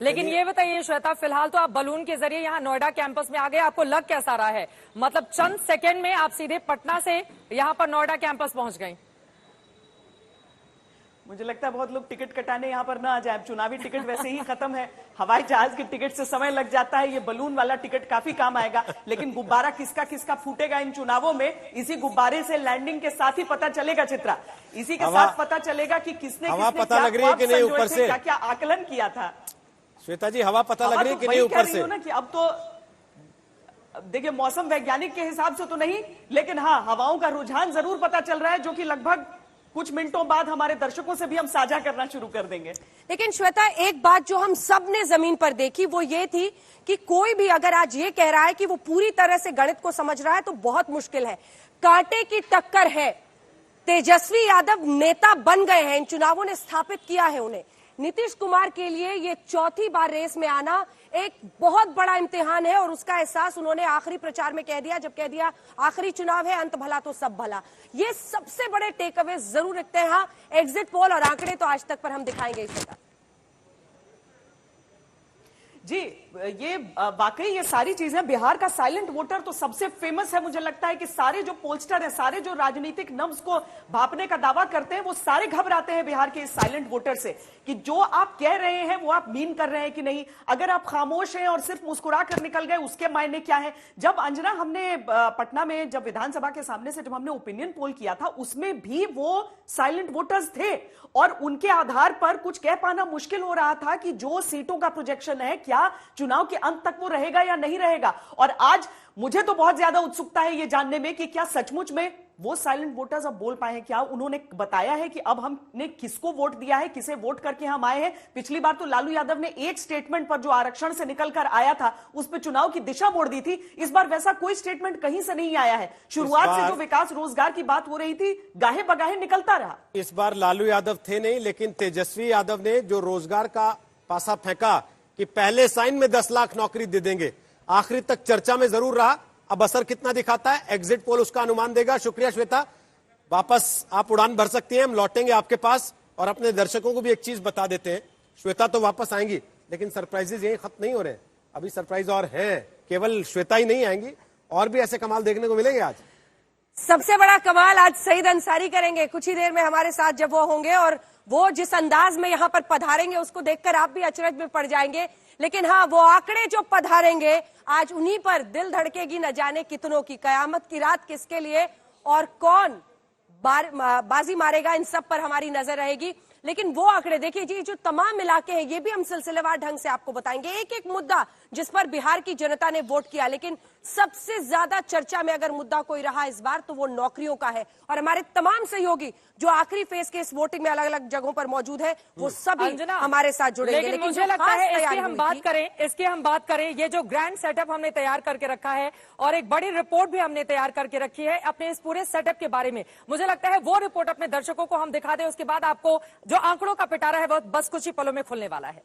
लेकिन ये बताइए श्वेता, फिलहाल तो आप बलून के जरिए यहाँ नोएडा कैंपस में आ गए, आपको लग कैसा रहा है? मतलब चंद सेकंड में आप सीधे पटना से यहाँ पर नोएडा कैंपस पहुंच गए। मुझे लगता है बहुत लोग टिकट कटाने यहाँ पर ना आ जाए, चुनावी टिकट वैसे ही खत्म है, हवाई जहाज के टिकट से समय लग जाता है, ये बलून वाला टिकट काफी काम आएगा। लेकिन गुब्बारा किसका किसका फूटेगा इन चुनावों में, इसी गुब्बारे से लैंडिंग के साथ ही पता चलेगा। चित्रा, इसी के साथ पता चलेगा कि किसने पता लग रही है कि नहीं ऊपर से क्या क्या आकलन किया था। श्वेता जी, हवा पता लग रही है कि नहीं ऊपर से? ना कि अब तो देखिए, मौसम वैज्ञानिक के हिसाब से तो नहीं, लेकिन हाँ, हवाओं का रुझान जरूर पता चल रहा है, जो कि लगभग कुछ मिनटों बाद हमारे दर्शकों से भी हम साझा करना शुरू कर देंगे। लेकिन श्वेता, एक बात जो हम सब ने जमीन पर देखी वो ये थी कि कोई भी अगर आज ये कह रहा है कि वो पूरी तरह से गणित को समझ रहा है तो बहुत मुश्किल है। कांटे की टक्कर है। तेजस्वी यादव नेता बन गए हैं, इन चुनावों ने स्थापित किया है उन्हें। नीतीश कुमार के लिए ये चौथी बार रेस में आना एक बहुत बड़ा इम्तिहान है और उसका एहसास उन्होंने आखिरी प्रचार में कह दिया, जब कह दिया आखिरी चुनाव है, अंत भला तो सब भला। ये सबसे बड़े टेक अवे जरूर रखते हैं। हाँ, एग्जिट पोल और आंकड़े तो आज तक पर हम दिखाएंगे इस वक्त। जी, ये वाकई ये सारी चीजें, बिहार का साइलेंट वोटर तो सबसे फेमस है। मुझे लगता है कि सारे जो पोलस्टर हैं, सारे जो राजनीतिक नब्ज को भांपने का दावा करते हैं, वो सारे घबराते हैं बिहार के इस साइलेंट वोटर से कि जो आप कह रहे हैं वो आप मीन कर रहे हैं कि नहीं। अगर आप खामोश हैं और सिर्फ मुस्कुरा कर निकल गए, उसके मायने क्या है। जब अंजना, हमने पटना में जब विधानसभा के सामने से जब हमने ओपिनियन पोल किया था, उसमें भी वो साइलेंट वोटर्स थे और उनके आधार पर कुछ कह पाना मुश्किल हो रहा था कि जो सीटों का प्रोजेक्शन है, क्या चुनाव के अंत तक वो रहेगा या नहीं रहेगा। और आज मुझे तो बहुत ज्यादा उत्सुकता है ये जानने में कि क्या सचमुच में वो साइलेंट वोटर्स अब बोल पाए हैं। क्या उन्होंने बताया है कि अब हमने किसको वोट दिया है, किसे वोट करके हम आए हैं। पिछली बार तो लालू यादव ने एक स्टेटमेंट पर जो आरक्षण से निकलकर आया था, उस पर चुनाव की दिशा मोड़ दी थी। इस बार वैसा कोई स्टेटमेंट कहीं से नहीं आया है। शुरुआत से जो विकास रोजगार की बात हो रही थी, गाहे बगाहे निकलता रहा। इस बार लालू यादव थे नहीं, लेकिन तेजस्वी यादव ने जो रोजगार का पासा फेंका कि पहले साइन में 10 लाख नौकरी दे देंगे, आखिरी तक चर्चा में जरूर रहा। अब असर कितना दिखाता है, एग्जिट पोल उसका अनुमान देगा। शुक्रिया श्वेता, वापस आप उड़ान भर सकती हैं, हम लौटेंगे आपके पास और अपने दर्शकों को भी एक चीज बता देते हैं। श्वेता तो वापस आएंगी, लेकिन सरप्राइजेज यही खत्म नहीं हो रहे हैं, अभी सरप्राइज और हैं। केवल श्वेता ही नहीं आएंगी, और भी ऐसे कमाल देखने को मिलेंगे आज। सबसे बड़ा कमाल आज सईद अंसारी करेंगे कुछ ही देर में हमारे साथ जब वो होंगे, और वो जिस अंदाज में यहाँ पर पधारेंगे उसको देखकर आप भी अचरज में पड़ जाएंगे। लेकिन हाँ, वो आंकड़े जो पधारेंगे आज, उन्हीं पर दिल धड़केगी न जाने कितनों की। कयामत की रात किसके लिए और कौन बाजी मारेगा, इन सब पर हमारी नजर रहेगी। लेकिन वो आंकड़े देखिए जी, जो तमाम इलाके हैं, ये भी हम सिलसिलेवार ढंग से आपको बताएंगे। एक एक मुद्दा जिस पर बिहार की जनता ने वोट किया, लेकिन सबसे ज्यादा चर्चा में अगर मुद्दा कोई रहा इस बार तो वो नौकरियों का है। और हमारे तमाम सहयोगी जो आखिरी फेज के इस वोटिंग में अलग अलग जगहों पर मौजूद है, वो सभी हमारे साथ जुड़ेंगे। लेकिन मुझे लगता है इसकी हम बात करें, ये जो ग्रैंड सेटअप हमने तैयार करके रखा है और एक बड़ी रिपोर्ट भी हमने तैयार करके रखी है अपने इस पूरे सेटअप के बारे में, मुझे लगता है वो रिपोर्ट अपने दर्शकों को हम दिखा दें। उसके बाद आपको जो आंकड़ों का पिटारा है वो बस कुछ ही पलों में खुलने वाला है।